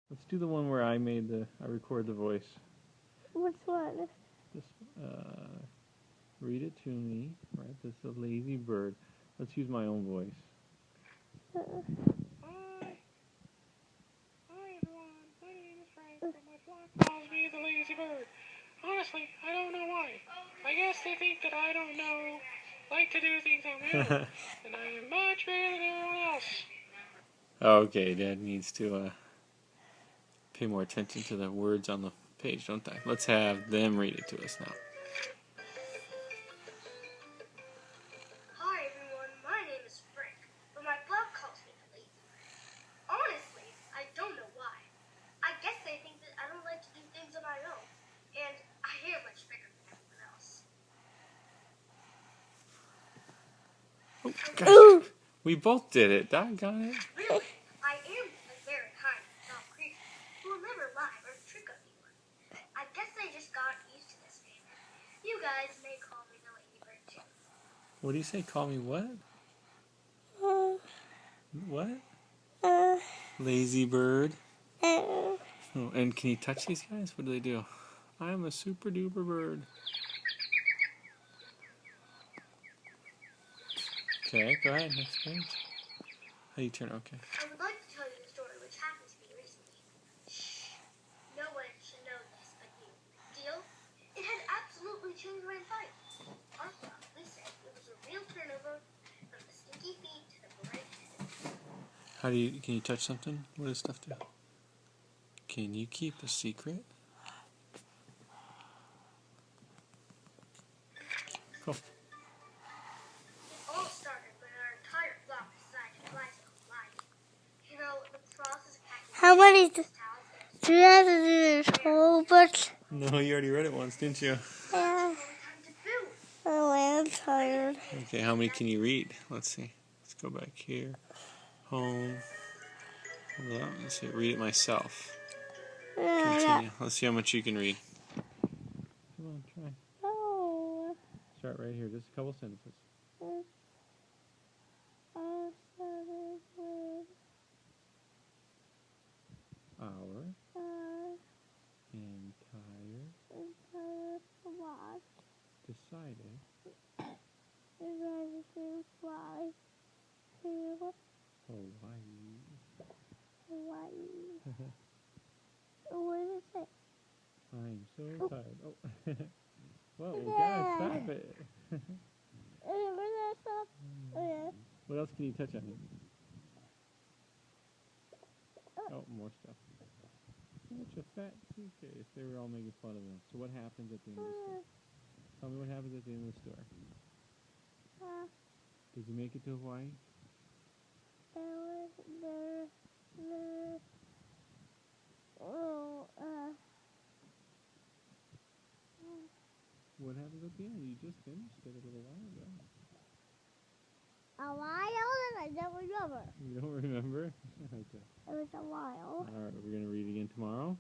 Let's do the one where I record the voice. Which one? Just read it to me. Right, this is a lazy bird. Let's use my own voice. Hi everyone, my name is Frank, and my flock calls me the lazy bird. Honestly, I don't know why. I guess they think that I don't know, like to do things on my own, and I am much better than everyone else. Okay, Dad needs to pay more attention to the words on the page, don't I? Let's have them read it to us now. Hi everyone, my name is Frank, but my flock calls me the lazy bird. Honestly, I don't know why. I guess they think that I don't like to do things on my own, and I am much bigger than everyone else. Oh, gosh. We both did it. Doggone it. Really, I am a very kind and soft creature who will never lie or trick on anyone. I guess I just got used to this name. You guys may call me the lazy bird too. What do you say? Call me what? What? Lazy bird. Oh, and can you touch these guys? What do they do? I'm a super duper bird. Okay, go ahead. Next page. How do you turn? Okay. I would like to tell you a story which happened to me recently. Shh. No one should know this but you. Deal? It had absolutely changed my life. Our flock, they said it was a real turnover from the stinky feet to the bright head. Can you touch something? What does stuff do? Can you keep a secret? Cool. It all started when our entire flock decided to fly to Hawaii. You know, the process of packing How many towels do you have to do this whole bunch? No, you already read it once, didn't you? Yeah. time to food. Oh, I'm tired. Okay, how many can you read? Let's see. Let's go back here. Home. Hold on. Let's see. Read it myself. Continue. Let's see how much you can read. Come on, try. Oh. Start right here. Just a couple sentences. Our entire decided Fly to Hawaii. Hawaii. What did it say? I'm so tired. Oh. Whoa, God, stop it. What else can you touch on here? Oh, more stuff. Such a fat suitcase. They were all making fun of him. So what happens at the end of the story? Tell me what happens at the end of the story. Did you make it to Hawaii? What happens at the end? You just finished it a little while ago. A while and I don't remember. You don't remember? Okay. It was a while. Alright, we're going to read again tomorrow.